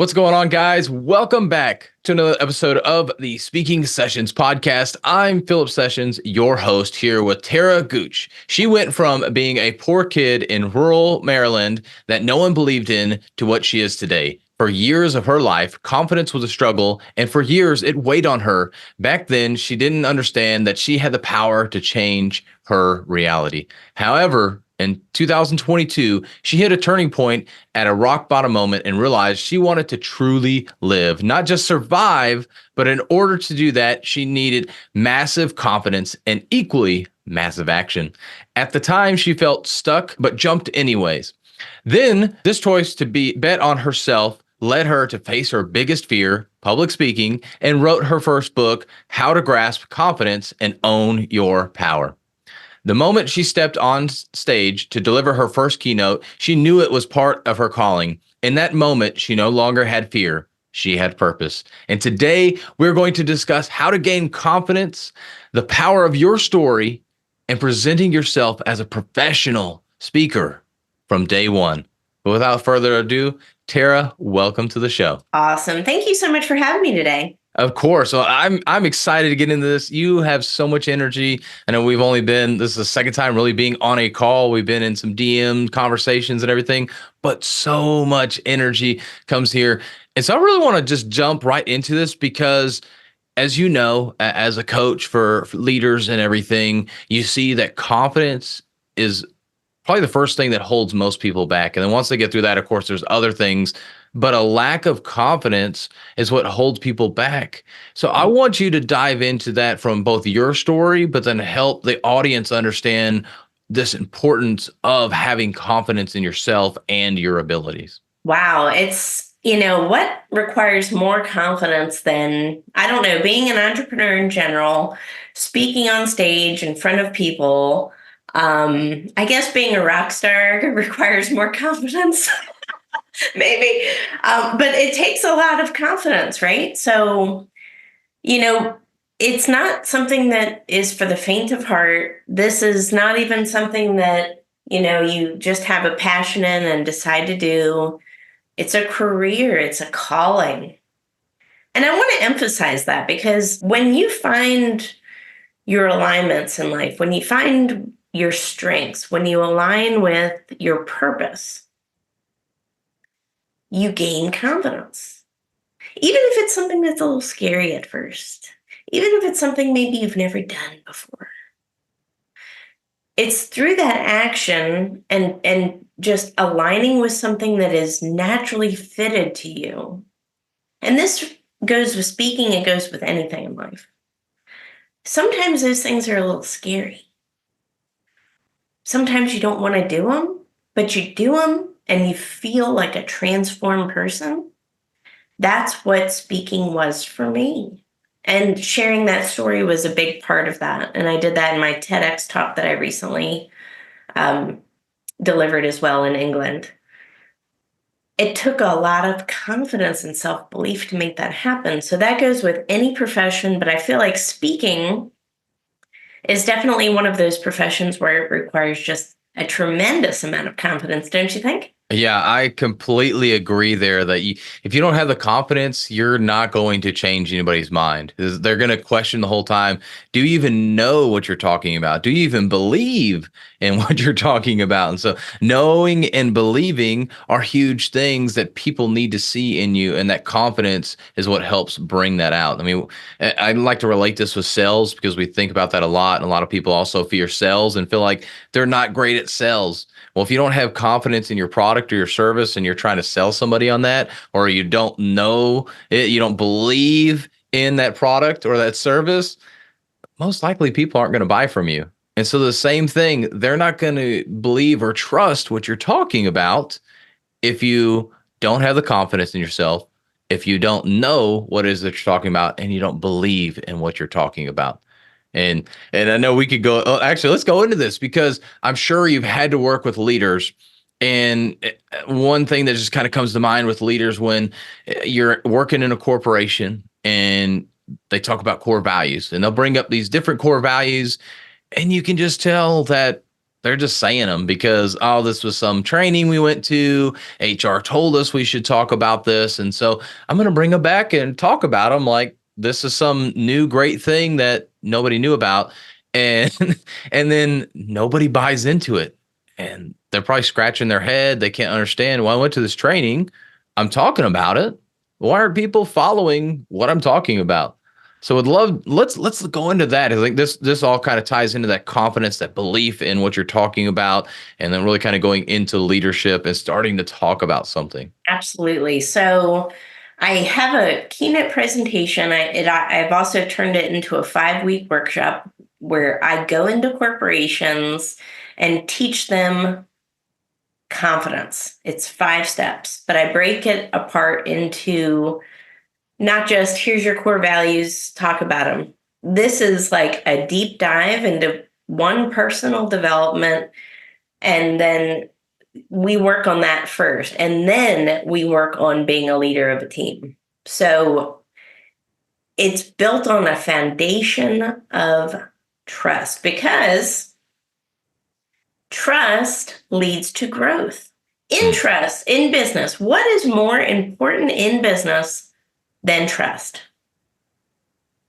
What's going on, guys? Welcome back to another episode of the Speaking Sessions podcast. I'm Philip Sessions, your host, here with Tara Gooch. She went from being a poor kid in rural Maryland that no one believed in to what she is today. For years of her life, confidence was a struggle, and for years it weighed on her. Back then, she didn't understand that she had the power to change her reality. However, in 2022, she hit a turning point at a rock bottom moment and realized she wanted to truly live, not just survive, but in order to do that, she needed massive confidence and equally massive action. At the time, she felt stuck, but jumped anyways. Then this choice to bet on herself led her to face her biggest fear, public speaking, and wrote her first book, How to Grasp Confidence and Own Your Power. The moment she stepped on stage to deliver her first keynote, she knew it was part of her calling. In that moment, she no longer had fear. She had purpose. And today, we're going to discuss how to gain confidence, the power of your story, and presenting yourself as a professional speaker from day one. But without further ado, Tara, welcome to the show. Awesome. Thank you so much for having me today. Of course. Well, I'm excited to get into this. You have so much energy. I know this is the second time really being on a call. We've been in some DM conversations and everything, but so much energy comes here. And so I really want to just jump right into this because, as you know, as a coach for leaders and everything, you see that confidence is probably the first thing that holds most people back. And then once they get through that, of course, there's other things. But a lack of confidence is what holds people back. So I want you to dive into that from both your story, but then help the audience understand this importance of having confidence in yourself and your abilities. Wow. What requires more confidence than, being an entrepreneur in general, speaking on stage in front of people. I guess being a rock star requires more confidence. Maybe. But it takes a lot of confidence, right? So, it's not something that is for the faint of heart. This is not even something that, you just have a passion in and decide to do. It's a career, it's a calling. And I want to emphasize that because when you find your alignments in life, when you find your strengths, when you align with your purpose, you gain confidence. Even if it's something that's a little scary at first, even if it's something maybe you've never done before. It's through that action and just aligning with something that is naturally fitted to you. And this goes with speaking, it goes with anything in life. Sometimes those things are a little scary. Sometimes you don't want to do them, but you do them and you feel like a transformed person. That's what speaking was for me. And sharing that story was a big part of that. And I did that in my TEDx talk that I recently delivered as well in England. It took a lot of confidence and self-belief to make that happen. So that goes with any profession, but I feel like speaking is definitely one of those professions where it requires just a tremendous amount of confidence, don't you think? Yeah, I completely agree there that if you don't have the confidence, you're not going to change anybody's mind. They're going to question the whole time. Do you even know what you're talking about? Do you even believe in what you're talking about? And so knowing and believing are huge things that people need to see in you. And that confidence is what helps bring that out. I mean, I like to relate this with sales because we think about that a lot. And a lot of people also fear sales and feel like they're not great at sales. Well, if you don't have confidence in your product or your service and you're trying to sell somebody on that, or you don't know it, you don't believe in that product or that service, most likely people aren't going to buy from you. And so the same thing, they're not going to believe or trust what you're talking about if you don't have the confidence in yourself, if you don't know what it is that you're talking about, and you don't believe in what you're talking about. And I know we could go, actually, let's go into this because I'm sure you've had to work with leaders. And one thing that just kind of comes to mind with leaders when you're working in a corporation and they talk about core values and they'll bring up these different core values and you can just tell that They're just saying them because, oh, this was some training we went to. HR told us we should talk about this. And so I'm going to bring them back and talk about them like this is some new great thing that nobody knew about. And and then nobody buys into it. And they're probably scratching their head. They can't understand. Well, I went to this training. I'm talking about it. Why aren't people following what I'm talking about? So would love let's go into that. I think this all kind of ties into that confidence, that belief in what you're talking about, and then really kind of going into leadership and starting to talk about something. Absolutely. So I have a keynote presentation. I've also turned it into a 5-week workshop where I go into corporations and teach them confidence. It's 5 steps, but I break it apart into not just here's your core values, talk about them. This is like a deep dive into one personal development, and then we work on that first, and then we work on being a leader of a team. So it's built on a foundation of trust, because trust leads to growth. In Mm. trust, in business, what is more important in business than trust?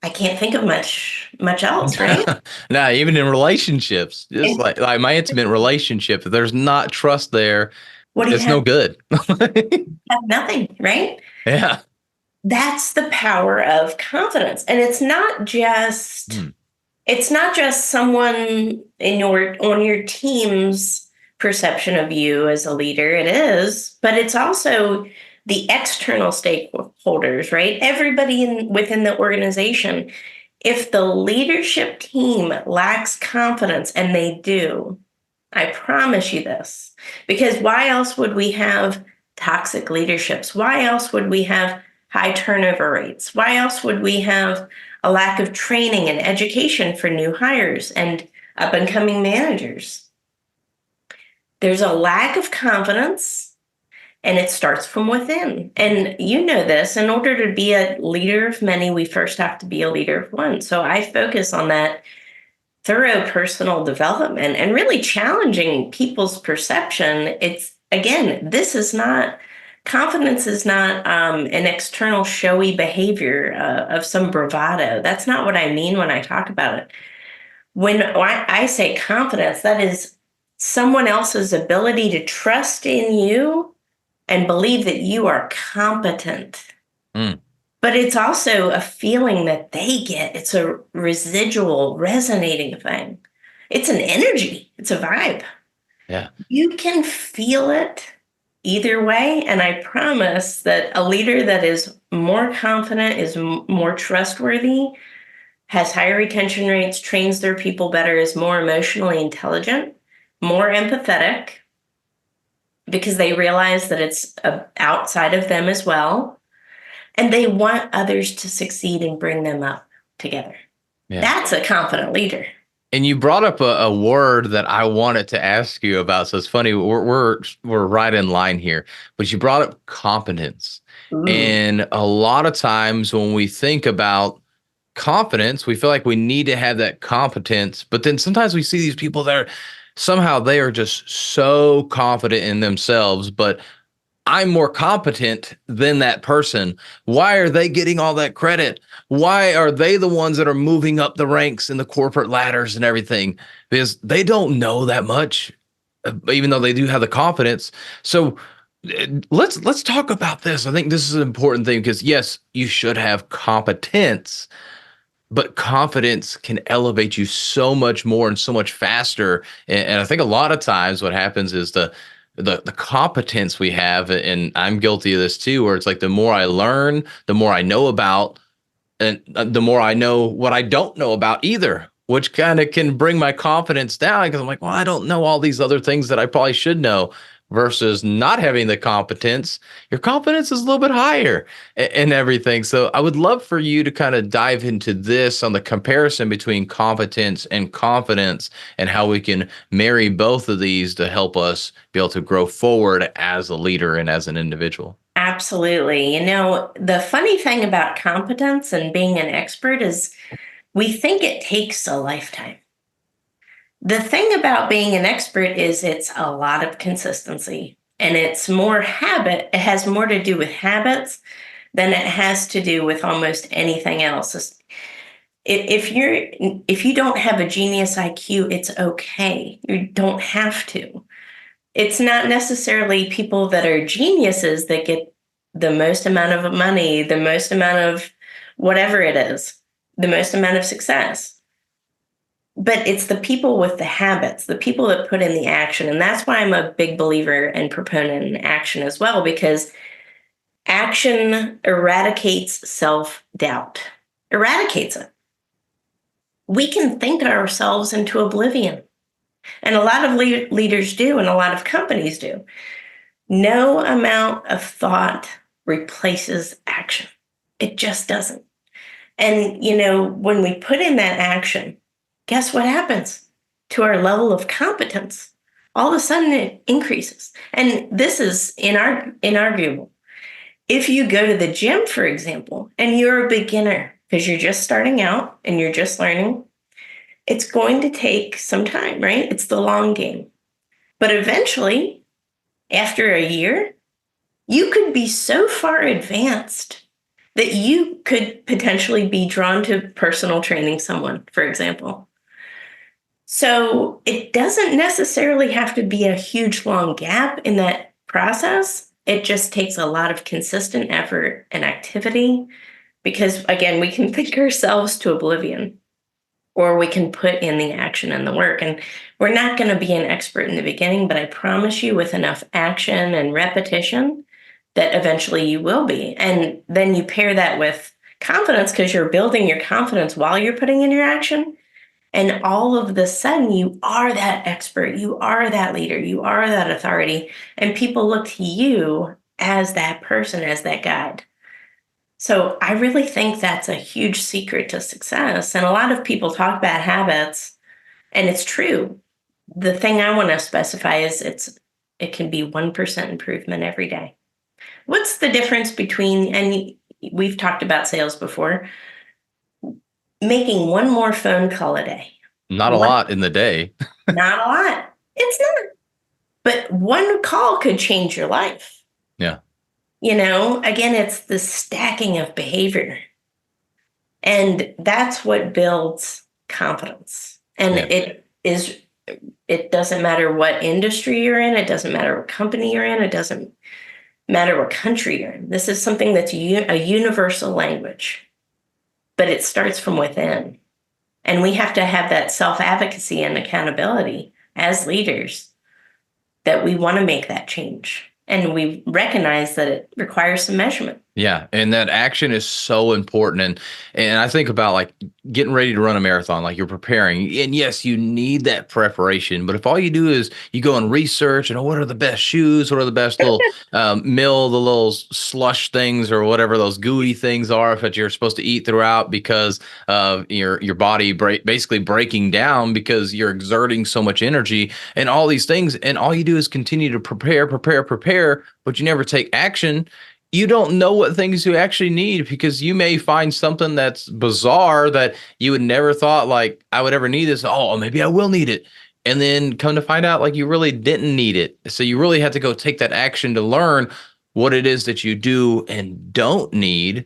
I can't think of much else, right? Nah, even in relationships, just And like my intimate relationship, if there's not trust there, what do you it's have? no good. Have nothing, right? Yeah. That's the power of confidence. And Mm. it's not just someone in your on your team's perception of you as a leader. It is, but it's also the external stakeholders, right? Everybody within the organization. If the leadership team lacks confidence, and they do, I promise you this, because why else would we have toxic leaderships? Why else would we have high turnover rates? Why else would we have a lack of training and education for new hires and up and coming managers? There's a lack of confidence, and it starts from within. And you know this, in order to be a leader of many, we first have to be a leader of one. So I focus on that thorough personal development and really challenging people's perception. It's, again, this is not, confidence is not an external showy behavior of some bravado. That's not what I mean when I talk about it. When I say confidence, that is someone else's ability to trust in you and believe that you are competent. Mm. But it's also a feeling that they get. It's a residual, resonating thing. It's an energy, it's a vibe. Yeah. You can feel it either way. And I promise that a leader that is more confident, is more trustworthy, has higher retention rates, trains their people better, is more emotionally intelligent, more empathetic, because they realize that it's outside of them as well. And they want others to succeed and bring them up together. Yeah. That's a confident leader. And you brought up a word that I wanted to ask you about. So it's funny, we're right in line here. But you brought up competence. Ooh. And a lot of times when we think about confidence, we feel like we need to have that competence. But then sometimes we see these people that are somehow they are just so confident in themselves, but I'm more competent than that person. Why are they getting all that credit? Why are they the ones that are moving up the ranks in the corporate ladders and everything? Because they don't know that much, even though they do have the confidence. So let's talk about this. I think this is an important thing because yes, you should have competence, but confidence can elevate you so much more and so much faster. And I think a lot of times what happens is the competence we have, and I'm guilty of this too, where it's like the more I learn, the more I know about, and the more I know what I don't know about either, which kind of can bring my confidence down because I'm like, well, I don't know all these other things that I probably should know versus not having the competence. Your confidence is a little bit higher and everything. So I would love for you to kind of dive into this on the comparison between competence and confidence and how we can marry both of these to help us be able to grow forward as a leader and as an individual. Absolutely. You know, the funny thing about competence and being an expert is we think it takes a lifetime. The thing about being an expert is it's a lot of consistency, and it's more habit. It has more to do with habits than it has to do with almost anything else. If you don't have a genius IQ, it's okay. You don't have to. It's not necessarily people that are geniuses that get the most amount of money, the most amount of whatever it is, the most amount of success. But it's the people with the habits, the people that put in the action. And that's why I'm a big believer and proponent in action as well, because action eradicates self-doubt, eradicates it. We can think ourselves into oblivion. And a lot of leaders do, and a lot of companies do. No amount of thought replaces action. It just doesn't. And, when we put in that action, guess what happens to our level of competence? All of a sudden it increases. And this is inarguable. If you go to the gym, for example, and you're a beginner because you're just starting out and you're just learning, it's going to take some time, right? It's the long game. But eventually, after a year, you could be so far advanced that you could potentially be drawn to personal training someone, for example. So it doesn't necessarily have to be a huge, long gap in that process. It just takes a lot of consistent effort and activity because, again, we can think ourselves to oblivion, or we can put in the action and the work. And we're not going to be an expert in the beginning, but I promise you, with enough action and repetition, that eventually you will be. And then you pair that with confidence, because you're building your confidence while you're putting in your action. And all of the sudden, you are that expert, you are that leader, you are that authority, and people look to you as that person, as that guide. So I really think that's a huge secret to success. And a lot of people talk about habits, and it's true. The thing I want to specify is it can be 1% improvement every day. What's the difference between, and we've talked about sales before, making one more phone call a day? Not a lot in the day. Not a lot. It's not. But one call could change your life. Yeah. Again, it's the stacking of behavior. And that's what builds confidence. And it doesn't matter what industry you're in. It doesn't matter what company you're in. It doesn't matter what country you're in. This is something that's a universal language, but it starts from within. And we have to have that self-advocacy and accountability as leaders, that we want to make that change. And we recognize that it requires some measurement. Yeah. And that action is so important. And I think about like getting ready to run a marathon, like you're preparing. And yes, you need that preparation. But if all you do is you go and research and what are the best shoes, what are the best little the little slush things or whatever those gooey things are that you're supposed to eat throughout because of your body basically breaking down because you're exerting so much energy and all these things. And all you do is continue to prepare, but you never take action. You don't know what things you actually need because you may find something that's bizarre that you would never thought like I would ever need this. Oh, maybe I will need it. And then come to find out like you really didn't need it. So you really have to go take that action to learn what it is that you do and don't need.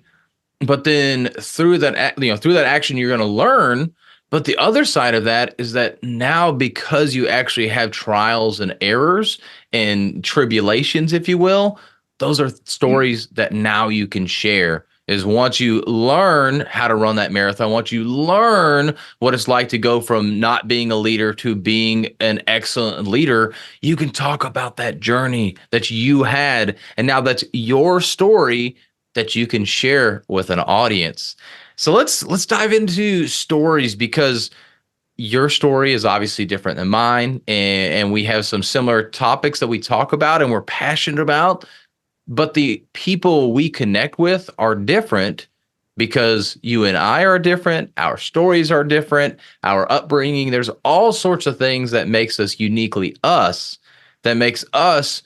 But then through that action, you're going to learn. But the other side of that is that now, because you actually have trials and errors and tribulations, if you will, those are stories that now you can share. Is once you learn how to run that marathon, once you learn what it's like to go from not being a leader to being an excellent leader, you can talk about that journey that you had. And now that's your story that you can share with an audience. So let's dive into stories, because your story is obviously different than mine. And we have some similar topics that we talk about and we're passionate about. But the people we connect with are different because you and I are different. Our stories are different. Our upbringing, there's all sorts of things that makes us uniquely us, that makes us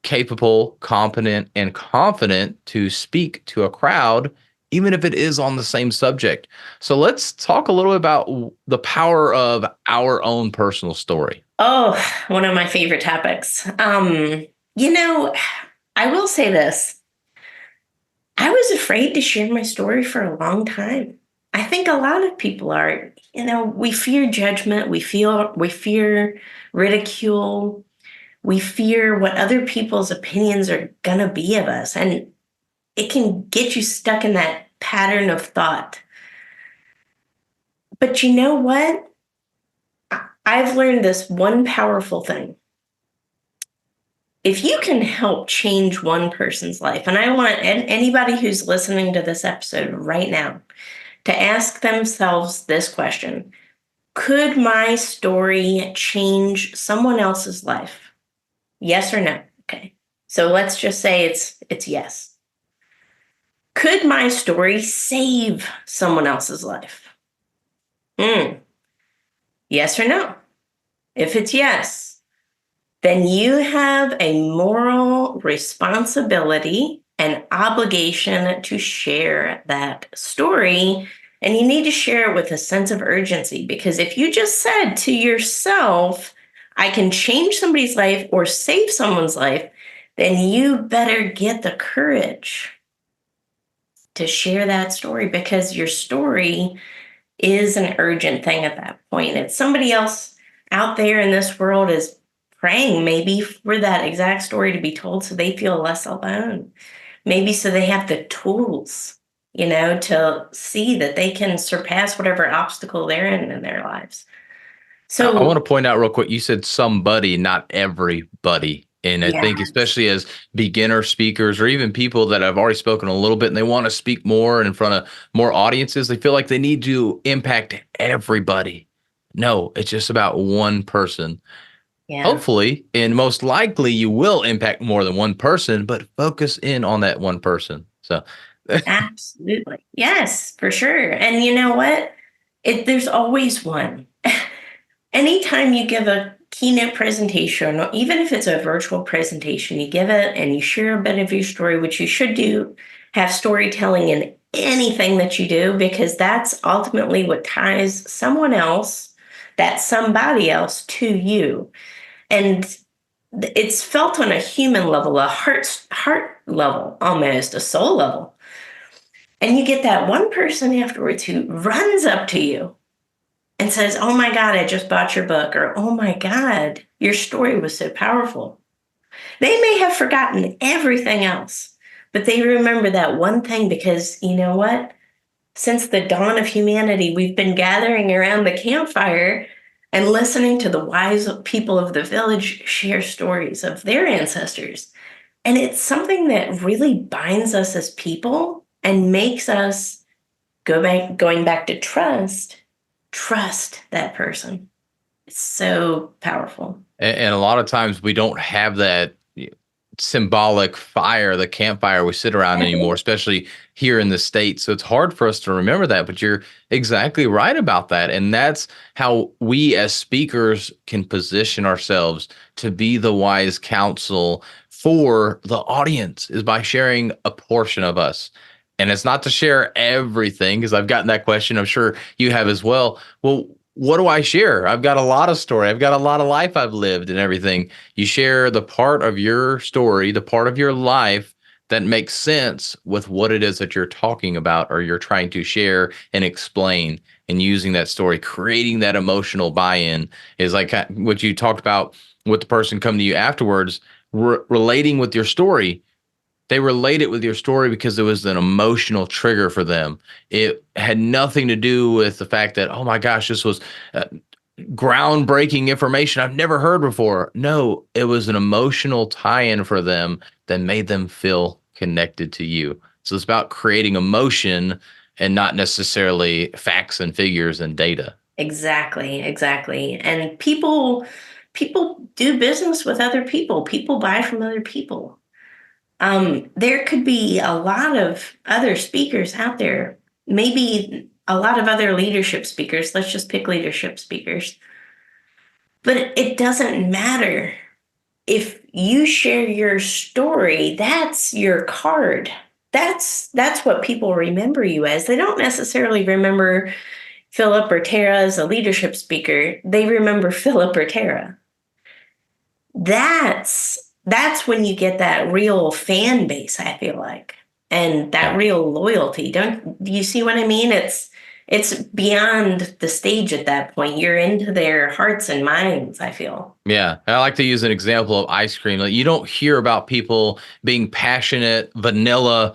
capable, competent, and confident to speak to a crowd even if it is on the same subject. So let's talk a little bit about the power of our own personal story. Oh, one of my favorite topics. You know, I will say this. I was afraid to share my story for a long time. I think a lot of people are. We fear judgment, we fear ridicule, we fear what other people's opinions are gonna be of us. And it can get you stuck in that pattern of thought. But you know what? I've learned this one powerful thing. If you can help change one person's life, and I want anybody who's listening to this episode right now to ask themselves this question: could my story change someone else's life? Yes or no? Okay. So let's just say it's yes. Could my story save someone else's life? Yes or no? If it's yes, then you have a moral responsibility and obligation to share that story. And you need to share it with a sense of urgency, because if you just said to yourself, I can change somebody's life or save someone's life, then you better get the courage to share that story, because your story is an urgent thing at that point. It's somebody else out there in this world is praying maybe for that exact story to be told so they feel less alone. Maybe so they have the tools, to see that they can surpass whatever obstacle they're in their lives. I want to So, point out real quick, you said somebody, not everybody. And I think yes, especially as beginner speakers or even people that have already spoken a little bit and they want to speak more and in front of more audiences, they feel like they need to impact everybody. No, it's just about one person. yeah, Hopefully, and most likely you will impact more than one person, but focus in on that one person. So absolutely. Yes, for sure. And you know what? There's always one. Anytime you give a keynote presentation, or even if it's a virtual presentation, you give it and you share a bit of your story, which you should do, have storytelling in anything that you do, because that's ultimately what ties someone else, that somebody else, to you. And it's felt on a human level, a heart level, almost a soul level. And you get that one person afterwards who runs up to you and says, "Oh my God, I just bought your book," or "Oh my God, your story was so powerful." They may have forgotten everything else, but they remember that one thing, because you know what? Since the dawn of humanity, we've been gathering around the campfire and listening to the wise people of the village share stories of their ancestors. And it's something that really binds us as people and makes us going back to trust that person. It's so powerful. and a lot of times we don't have that symbolic fire, the campfire we sit around anymore, especially here in the States. So it's hard for us to remember that, but you're exactly right about that. And that's how we as speakers can position ourselves to be the wise counsel for the audience, is by sharing a portion of us. And it's not to share everything, because I've gotten that question. I'm sure you have as well. Well, what do I share? I've got a lot of story. I've got a lot of life I've lived and everything. You share the part of your story, the part of your life that makes sense with what it is that you're talking about or you're trying to share and explain. And using that story, creating that emotional buy-in is like what you talked about with the person coming to you afterwards, relating with your story. They relate it with your story because it was an emotional trigger for them. It had nothing to do with the fact that, oh my gosh, this was uh, groundbreaking information I've never heard before. No, it was an emotional tie-in for them that made them feel connected to you. So it's about creating emotion and not necessarily facts and figures and data. Exactly, exactly. And people do business with other people. People buy from other people. There could be a lot of other speakers out there, maybe a lot of other leadership speakers. Let's just pick leadership speakers. But it doesn't matter. If you share your story, that's your card. that's what people remember you as. They don't necessarily remember Philip or Tara as a leadership speaker. They remember Philip or Tara. That's when you get that real fan base, I feel like, and that Yeah. real loyalty. Do you see what I mean? It's beyond the stage at that point. You're into their hearts and minds, I feel. Yeah, I like to use an example of ice cream. Like, you don't hear about people being passionate vanilla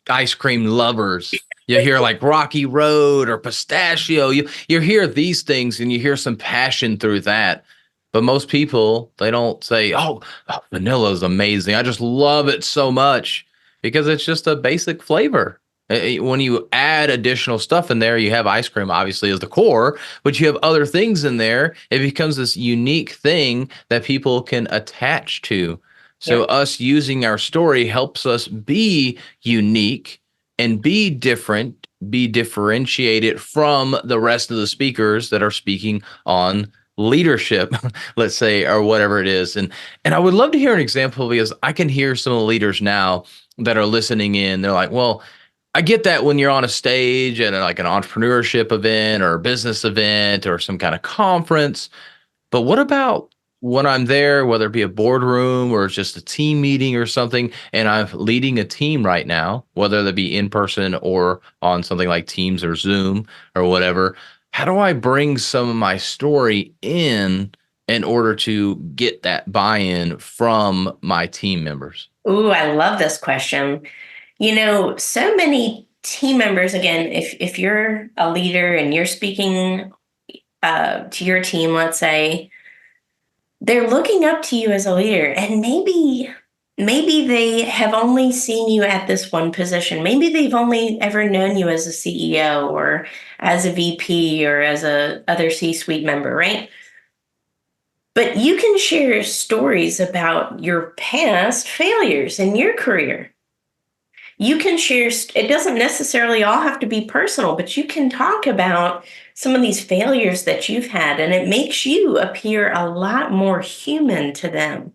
ice cream lovers. You hear like Rocky Road or pistachio. You hear these things and you hear some passion through that. But most people, they don't say, "Oh, vanilla is amazing. I just love it so much," because it's just a basic flavor. When you add additional stuff in there, you have ice cream obviously as the core, but you have other things in there. It becomes this unique thing that people can attach to. So Yep. us using our story helps us be unique and be different, be differentiated from the rest of the speakers that are speaking on leadership, let's say, or whatever it is. And I would love to hear an example, because I can hear some of the leaders now that are listening in. They're like, well, I get that when you're on a stage at like an entrepreneurship event or a business event or some kind of conference, but what about when I'm there, whether it be a boardroom or it's just a team meeting or something, and I'm leading a team right now, whether that be in person or on something like Teams or Zoom or whatever? How do I bring some of my story in order to get that buy-in from my team members? Ooh, I love this question. So many team members, again, if you're a leader and you're speaking to your team, let's say, they're looking up to you as a leader, and maybe they have only seen you at this one position. Maybe they've only ever known you as a CEO or as a VP or as a other C-suite member, right? But you can share stories about your past failures in your career. You can share, it doesn't necessarily all have to be personal, but you can talk about some of these failures that you've had, and it makes you appear a lot more human to them.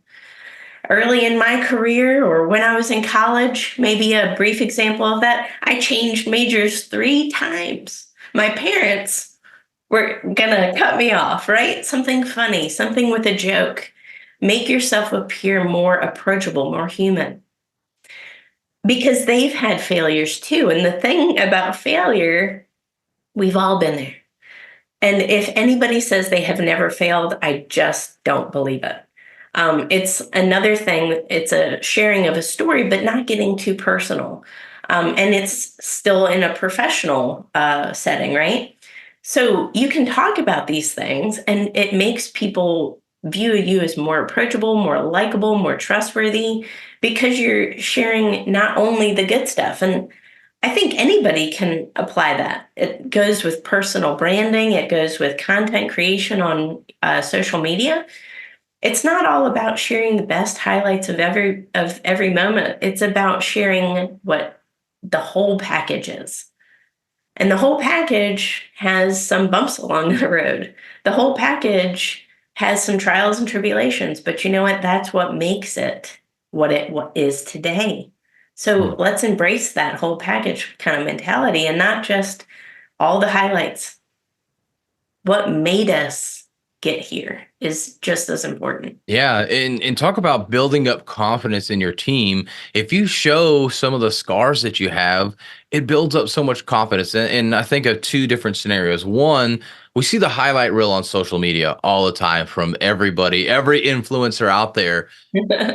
Early in my career, or when I was in college, maybe a brief example of that, I changed majors 3 times. My parents were gonna cut me off, right? Something funny, something with a joke. Make yourself appear more approachable, more human, because they've had failures too. And the thing about failure, we've all been there. And if anybody says they have never failed, I just don't believe it. It's another thing, it's a sharing of a story, but not getting too personal. And it's still in a professional setting, right? So you can talk about these things, and it makes people view you as more approachable, more likable, more trustworthy, because you're sharing not only the good stuff. And I think anybody can apply that. It goes with personal branding, it goes with content creation on social media. It's not all about sharing the best highlights of every moment. It's about sharing what the whole package is. And the whole package has some bumps along the road. The whole package has some trials and tribulations, but you know what? That's what makes it what is today. So let's embrace that whole package kind of mentality, and not just all the highlights. What made us get here is just as important. Yeah, and talk about building up confidence in your team. If you show some of the scars that you have, it builds up so much confidence. And I think of two different scenarios. One, we see the highlight reel on social media all the time from everybody, every influencer out there.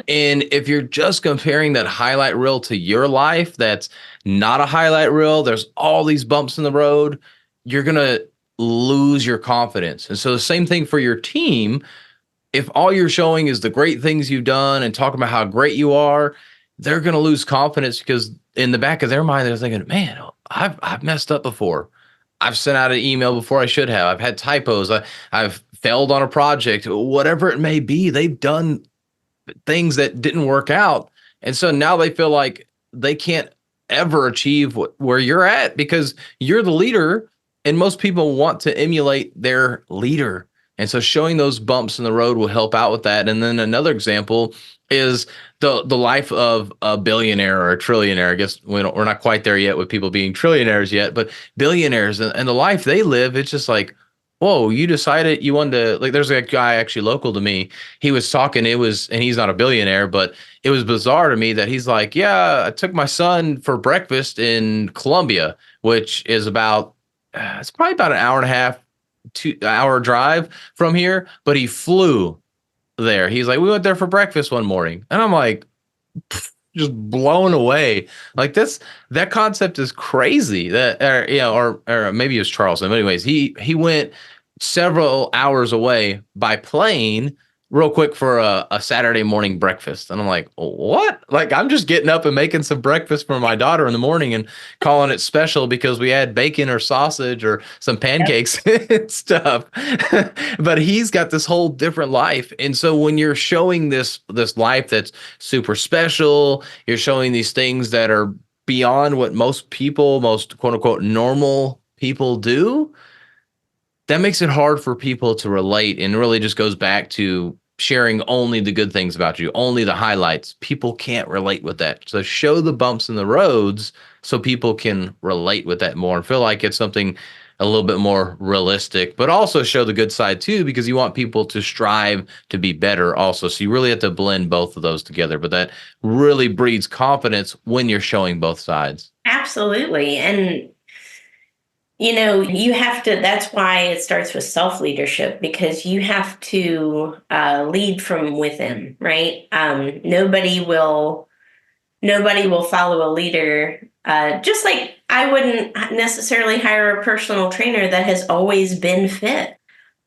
And if you're just comparing that highlight reel to your life, that's not a highlight reel, there's all these bumps in the road, you're going to lose your confidence. And so the same thing for your team. If all you're showing is the great things you've done and talking about how great you are, they're going to lose confidence, because in the back of their mind, they're thinking, man, I've messed up before. I've sent out an email before I should have. I've had typos. I've failed on a project, whatever it may be. They've done things that didn't work out. And so now they feel like they can't ever achieve where you're at, because you're the leader, and most people want to emulate their leader. And so showing those bumps in the road will help out with that. And then another example is the life of a billionaire or a trillionaire. I guess we're not quite there yet with people being trillionaires yet, but billionaires and the life they live, it's just like, whoa, you decided you wanted to, like, there's a guy actually local to me. He was talking, and he's not a billionaire, but it was bizarre to me that he's like, yeah, I took my son for breakfast in Colombia, which is it's probably about an hour and a half, 2 hour drive from here, but he flew there. He's like, we went there for breakfast one morning. And I'm like, just blown away. Like that concept is crazy. That, or maybe it was Charleston. But anyways, he went several hours away by plane real quick for a Saturday morning breakfast. And I'm like, what? Like, I'm just getting up and making some breakfast for my daughter in the morning and calling it special because we had bacon or sausage or some pancakes and stuff. But he's got this whole different life. And so when you're showing this life that's super special, you're showing these things that are beyond what most quote unquote normal people do, that makes it hard for people to relate, and really just goes back to sharing only the good things about you, only the highlights. People can't relate with that. So show the bumps in the roads so people can relate with that more and feel like it's something a little bit more realistic, but also show the good side too, because you want people to strive to be better also. So you really have to blend both of those together, but that really breeds confidence when you're showing both sides. Absolutely. And you have to, that's why it starts with self-leadership, because you have to lead from within, right? Nobody will follow a leader. Just like I wouldn't necessarily hire a personal trainer that has always been fit.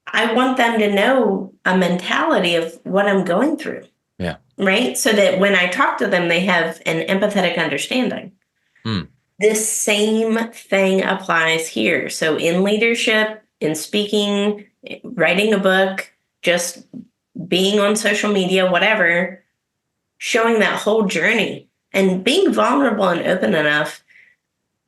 I want them to know a mentality of what I'm going through. Yeah. Right? So that when I talk to them, they have an empathetic understanding. Mm. This same thing applies here. So in leadership, in speaking, writing a book, just being on social media, whatever, showing that whole journey and being vulnerable and open enough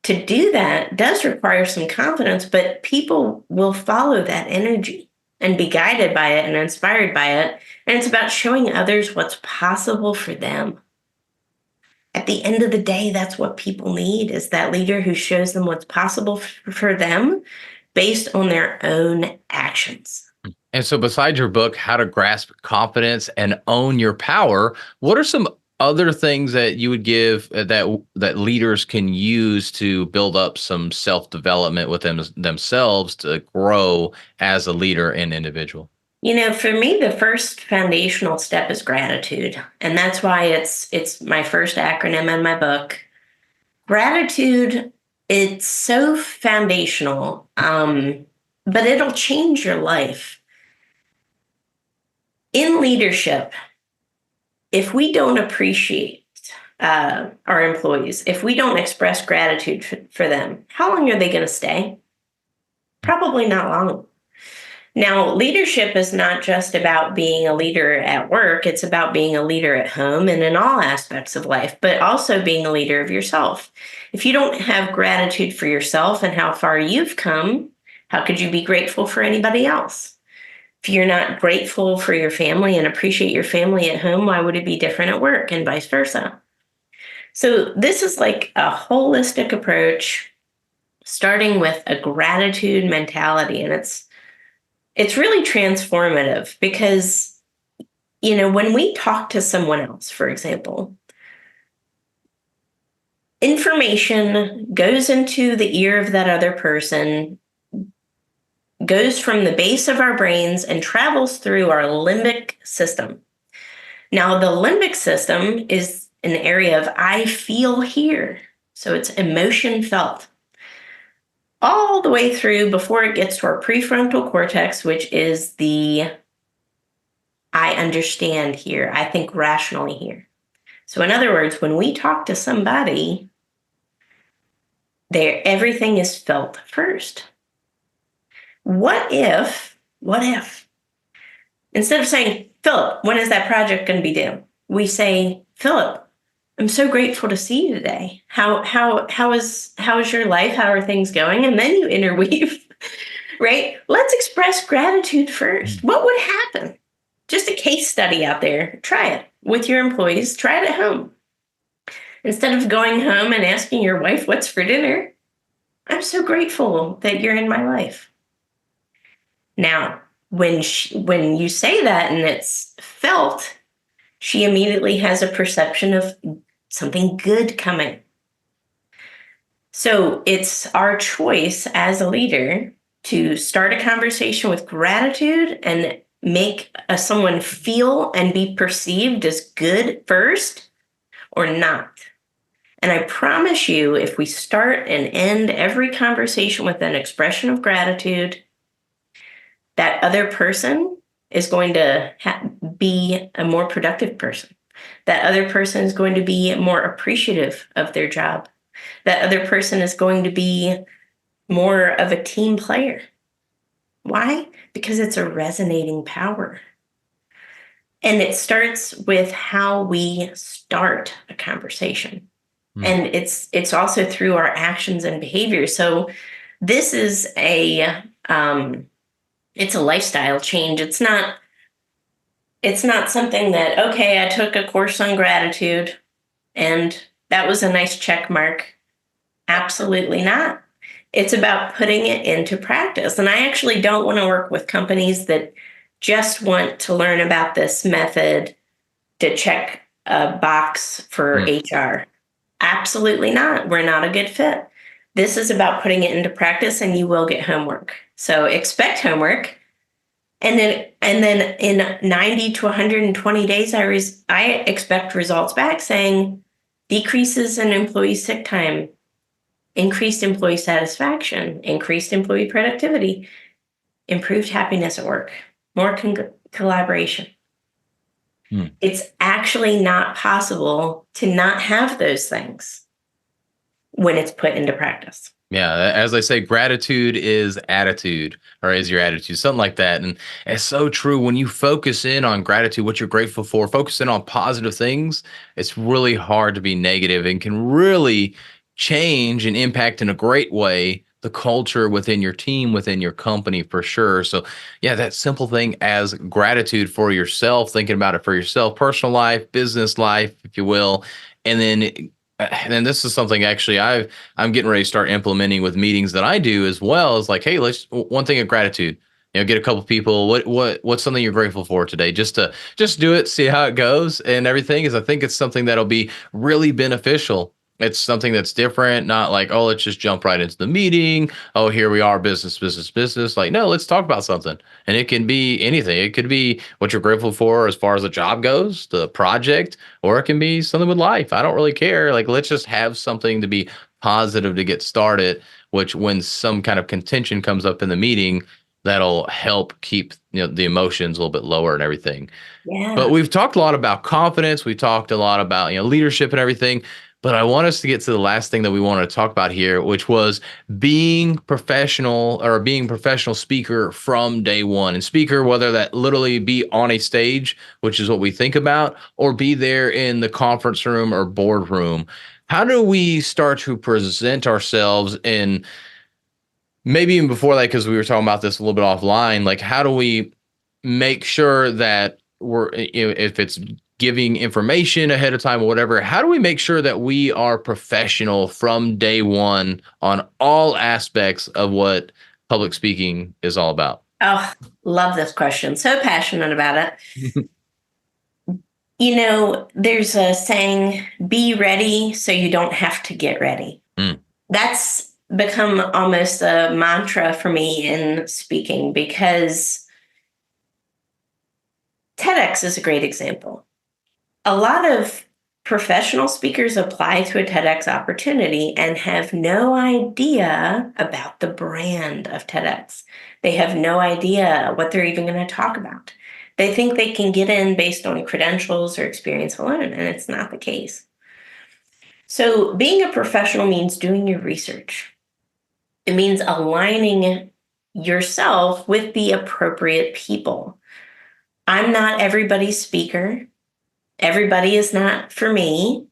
to do that does require some confidence, but people will follow that energy and be guided by it and inspired by it. And it's about showing others what's possible for them. At the end of the day, that's what people need, is that leader who shows them what's possible for them based on their own actions. And so besides your book, How to Grasp Confidence and Own Your Power, what are some other things that you would give that leaders can use to build up some self-development within themselves to grow as a leader and individual? For me, the first foundational step is gratitude. And that's why it's my first acronym in my book. Gratitude, it's so foundational, but it'll change your life. In leadership, if we don't appreciate our employees, if we don't express gratitude for them, how long are they going to stay? Probably not long. Now, leadership is not just about being a leader at work. It's about being a leader at home and in all aspects of life, but also being a leader of yourself. If you don't have gratitude for yourself and how far you've come, how could you be grateful for anybody else? If you're not grateful for your family and appreciate your family at home, why would it be different at work, and vice versa? So this is like a holistic approach, starting with a gratitude mentality. And it's really transformative because, when we talk to someone else, for example, information goes into the ear of that other person, goes from the base of our brains and travels through our limbic system. Now, the limbic system is an area of I feel here. So it's emotion felt. All the way through before it gets to our prefrontal cortex, which is the I understand here, I think rationally here. So in other words, when we talk to somebody, everything is felt first. What if, instead of saying, Philip, when is that project going to be due? We say, Philip, I'm so grateful to see you today. How is your life? How are things going? And then you interweave right? Let's express gratitude first. What would happen? Just a case study out there. Try it with your employees. Try it at home. Instead of going home and asking your wife what's for dinner, I'm so grateful that you're in my life. Now, when you say that and it's felt, she immediately has a perception of something good coming. So it's our choice as a leader to start a conversation with gratitude and make someone feel and be perceived as good first, or not. And I promise you, if we start and end every conversation with an expression of gratitude, that other person is going to be a more productive person. That other person is going to be more appreciative of their job. That other person is going to be more of a team player. Why? Because it's a resonating power. And it starts with how we start a conversation. And it's also through our actions and behaviors. So this is it's a lifestyle change. It's not something that, okay, I took a course on gratitude and that was a nice check mark. Absolutely not. It's about putting it into practice. And I actually don't want to work with companies that just want to learn about this method to check a box for HR. Absolutely not. We're not a good fit. This is about putting it into practice, and you will get homework. So expect homework. And then in 90 to 120 days, I expect results back saying decreases in employee sick time, increased employee satisfaction, increased employee productivity, improved happiness at work, more collaboration. It's actually not possible to not have those things when it's put into practice. Yeah, as I say, gratitude is attitude, or is your attitude, something like that. And it's so true. When you focus in on gratitude, what you're grateful for, focus in on positive things, it's really hard to be negative and can really change and impact in a great way the culture within your team, within your company, for sure. So yeah, that simple thing as gratitude for yourself, thinking about it for yourself, personal life, business life, if you will. And then this is something actually I'm getting ready to start implementing with meetings that I do as well. Is like, hey, let's one thing of gratitude. Get a couple people. What's something you're grateful for today? Just do it, see how it goes, and everything. Is I think it's something that'll be really beneficial. It's something that's different, not like, oh, let's just jump right into the meeting. Oh, here we are, business, business, business. Like, no, let's talk about something. And it can be anything. It could be what you're grateful for as far as the job goes, the project, or it can be something with life. I don't really care. Like, let's just have something to be positive to get started, which when some kind of contention comes up in the meeting, that'll help keep the emotions a little bit lower and everything. Yeah. But we've talked a lot about confidence. We talked a lot about leadership and everything. But I want us to get to the last thing that we want to talk about here, which was being professional, or being professional speaker from day one. And speaker, whether that literally be on a stage, which is what we think about, or be there in the conference room or boardroom. How do we start to present ourselves in, maybe even before that, because we were talking about this a little bit offline, like how do we make sure that we're, if it's giving information ahead of time or whatever, how do we make sure that we are professional from day one on all aspects of what public speaking is all about? Oh, love this question. So passionate about it. There's a saying, be ready so you don't have to get ready. That's become almost a mantra for me in speaking, because TEDx is a great example. A lot of professional speakers apply to a TEDx opportunity and have no idea about the brand of TEDx. They have no idea what they're even going to talk about. They think they can get in based on credentials or experience alone, and it's not the case. So being a professional means doing your research. It means aligning yourself with the appropriate people. I'm not everybody's speaker. Everybody is not for me.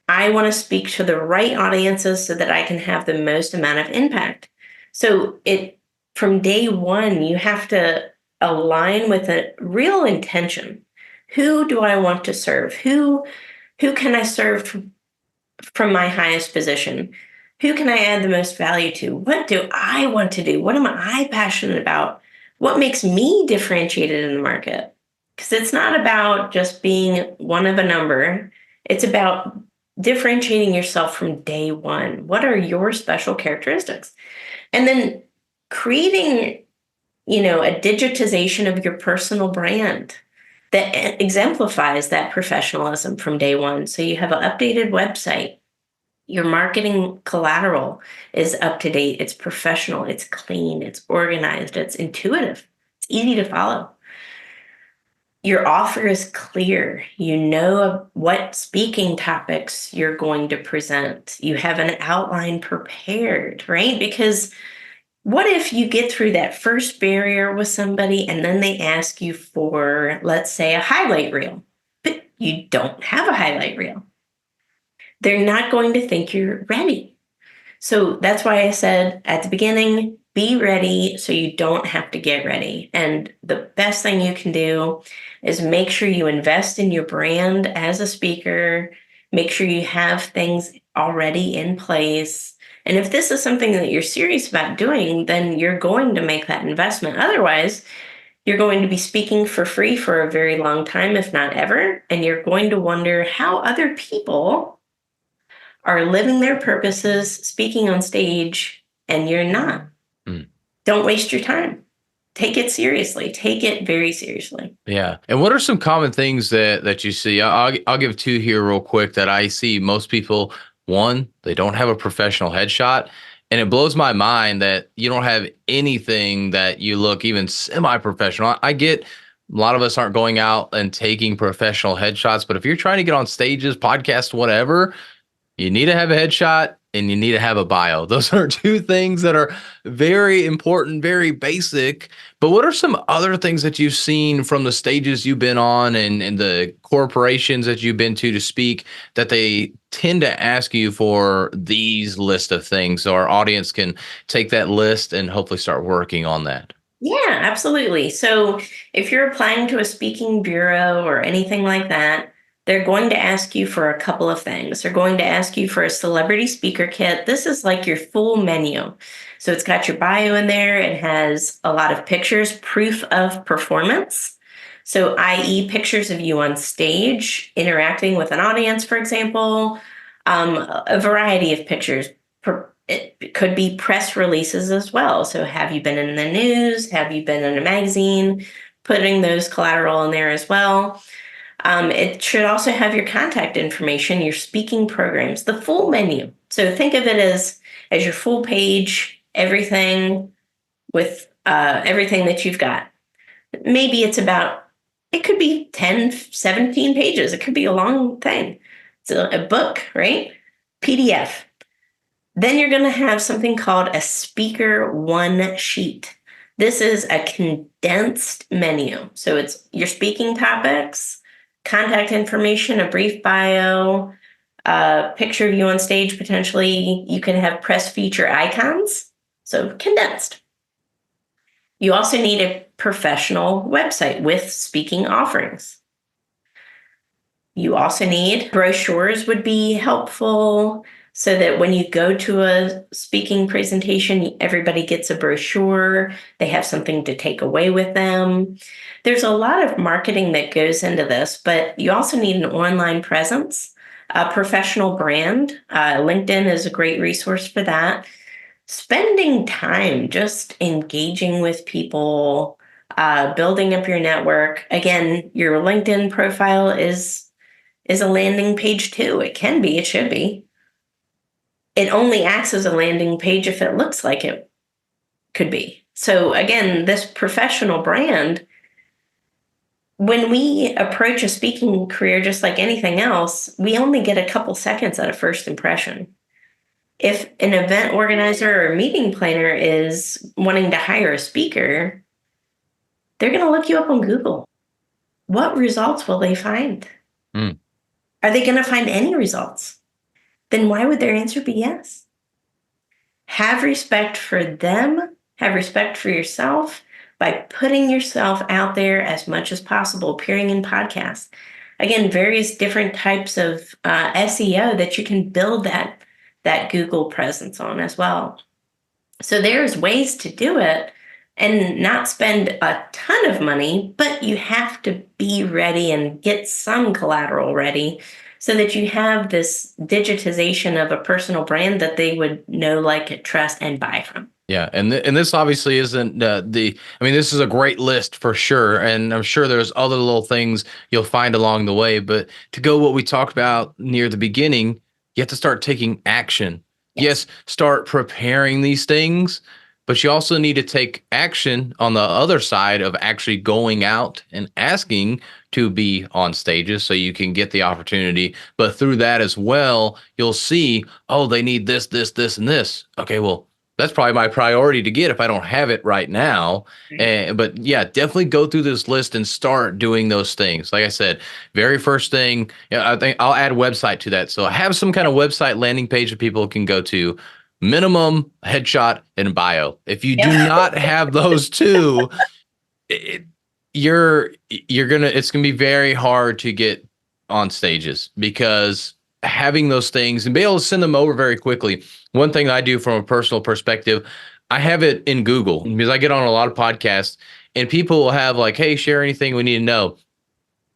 I want to speak to the right audiences so that I can have the most amount of impact. So it from day one, you have to align with a real intention. Who do I want to serve? Who can I serve from my highest position? Who can I add the most value to? What do I want to do? What am I passionate about? What makes me differentiated in the market? Because it's not about just being one of a number, it's about differentiating yourself from day one. What are your special characteristics? And then creating, a digitization of your personal brand that exemplifies that professionalism from day one. So you have an updated website. Your marketing collateral is up to date. It's professional. It's clean. It's organized. It's intuitive. It's easy to follow. Your offer is clear. You know what speaking topics you're going to present. You have an outline prepared, right? Because what if you get through that first barrier with somebody and then they ask you for, let's say, a highlight reel, but you don't have a highlight reel? They're not going to think you're ready. So that's why I said at the beginning, be ready so you don't have to get ready. And the best thing you can do is make sure you invest in your brand as a speaker, make sure you have things already in place. And if this is something that you're serious about doing, then you're going to make that investment. Otherwise, you're going to be speaking for free for a very long time, if not ever. And you're going to wonder how other people are living their purposes, speaking on stage, and you're not. Mm. Don't waste your time. Take it seriously. Take it very seriously. Yeah. And what are some common things that you see? I'll give two here real quick that I see most people. One, they don't have a professional headshot. And it blows my mind that you don't have anything that you look even semi-professional. I get a lot of us aren't going out and taking professional headshots, but if you're trying to get on stages, podcasts, whatever, you need to have a headshot and you need to have a bio. Those are two things that are very important, very basic. But what are some other things that you've seen from the stages you've been on and the corporations that you've been to speak that they tend to ask you for these list of things so our audience can take that list and hopefully start working on that? Yeah, absolutely. So if you're applying to a speaking bureau or anything like that, they're going to ask you for a couple of things. They're going to ask you for a celebrity speaker kit. This is like your full menu. So it's got your bio in there. It has a lot of pictures, proof of performance. So, i.e., pictures of you on stage interacting with an audience, for example, a variety of pictures. It could be press releases as well. So, have you been in the news? Have you been in a magazine? Putting those collateral in there as well. It should also have your contact information, your speaking programs, the full menu. So think of it as your full page, everything with everything that you've got. Maybe it could be 10, 17 pages. It could be a long thing. It's a book, right? PDF. Then you're going to have something called a speaker one sheet. This is a condensed menu. So it's your speaking topics, contact information, a brief bio, a picture of you on stage potentially. You can have press feature icons, so condensed. You also need a professional website with speaking offerings. You also need brochures would be helpful so that when you go to a speaking presentation, everybody gets a brochure. They have something to take away with them. There's a lot of marketing that goes into this, but you also need an online presence, a professional brand. LinkedIn is a great resource for that. Spending time just engaging with people, building up your network. Again, your LinkedIn profile is a landing page too. It can be, it should be. It only acts as a landing page if it looks like it could be. So again, this professional brand, when we approach a speaking career, just like anything else, we only get a couple seconds at a first impression. If an event organizer or meeting planner is wanting to hire a speaker, they're going to look you up on Google. What results will they find? Mm. Are they going to find any results? Then why would their answer be yes? Have respect for them, have respect for yourself by putting yourself out there as much as possible, appearing in podcasts. Again, various different types of SEO that you can build that Google presence on as well. So there's ways to do it and not spend a ton of money, but you have to be ready and get some collateral ready so that you have this digitization of a personal brand that they would know, like, trust, and buy from. Yeah, and this obviously isn't I mean, this is a great list for sure, and I'm sure there's other little things you'll find along the way. But to go what we talked about near the beginning, you have to start taking action. Yes. Yes, start preparing these things, but you also need to take action on the other side of actually going out and asking to be on stages so you can get the opportunity. But through that as well, you'll see, oh, they need this, this, and this. Okay, well, that's probably my priority to get if I don't have it right now. But yeah, definitely go through this list and start doing those things. Like I said, very first thing, I think I'll add website to that. So have some kind of website landing page that people can go to. Minimum headshot and bio. If you do not have those two, it, it's gonna be very hard to get on stages because having those things and be able to send them over very quickly. One thing I do from a personal perspective, I have it in Google because I get on a lot of podcasts and people will have like, hey, share anything we need to know.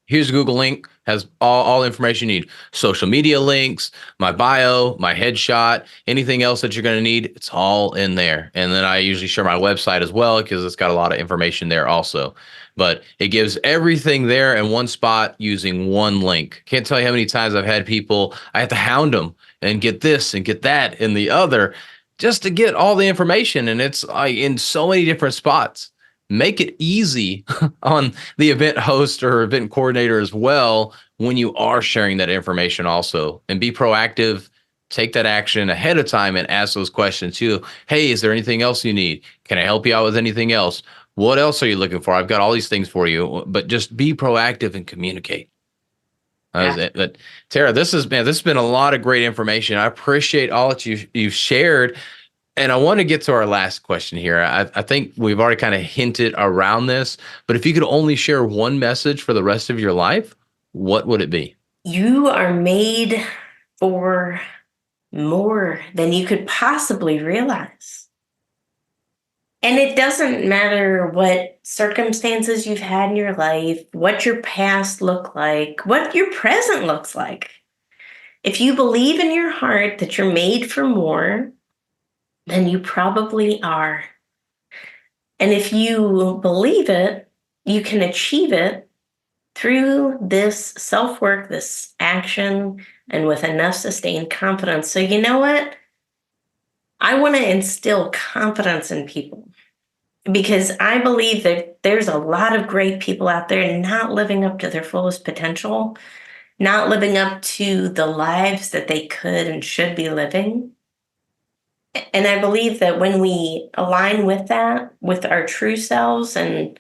Here's a Google link, has all the information you need. Social media links, my bio, my headshot, anything else that you're going to need, it's all in there. And then I usually share my website as well because it's got a lot of information there also. But it gives everything there in one spot using one link. Can't tell you how many times I've had people, I have to hound them and get this and get that and the other just to get all the information. And it's like in so many different spots. Make it easy on the event host or event coordinator as well when you are sharing that information also, and be proactive. Take that action ahead of time and ask those questions too. Hey, is there anything else you need? Can I help you out with anything else? What else are you looking for? I've got all these things for you, but just be proactive and communicate. But Tara, this has been a lot of great information. I appreciate all that you've shared. And I want to get to our last question here. I think we've already kind of hinted around this, but if you could only share one message for the rest of your life, what would it be? You are made for more than you could possibly realize. And it doesn't matter what circumstances you've had in your life, what your past looked like, what your present looks like. If you believe in your heart that you're made for more, then you probably are. And if you believe it, you can achieve it through this self-work, this action, and with enough sustained confidence. So you know what? I want to instill confidence in people because I believe that there's a lot of great people out there not living up to their fullest potential, not living up to the lives that they could and should be living. And I believe that when we align with that, with our true selves, and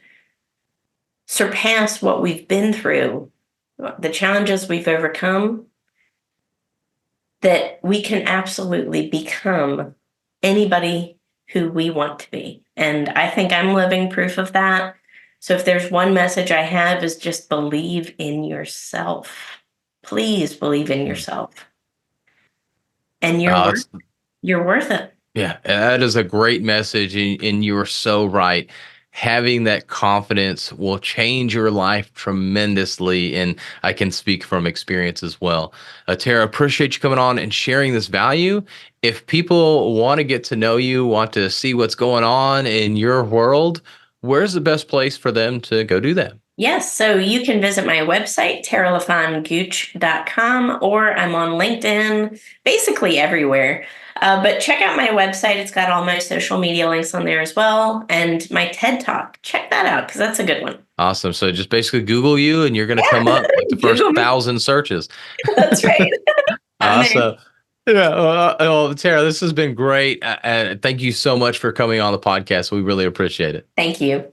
surpass what we've been through, the challenges we've overcome, that we can absolutely become anybody who we want to be. And I think I'm living proof of that. So if there's one message I have is just believe in yourself. Please believe in yourself. And you're worth it. Yeah, that is a great message. And you are so right. Having that confidence will change your life tremendously. And I can speak from experience as well. Tara, appreciate you coming on and sharing this value. If people want to get to know you, want to see what's going on in your world, where's the best place for them to go do that? Yes, so you can visit my website, taralafangooch.com, or I'm on LinkedIn, basically everywhere. But check out my website. It's got all my social media links on there as well. And my TED Talk. Check that out because that's a good one. Awesome. So just basically Google you and you're going to come up with the first 1,000 searches. That's right. Awesome. Yeah. Well, Tara, this has been great. And thank you so much for coming on the podcast. We really appreciate it. Thank you.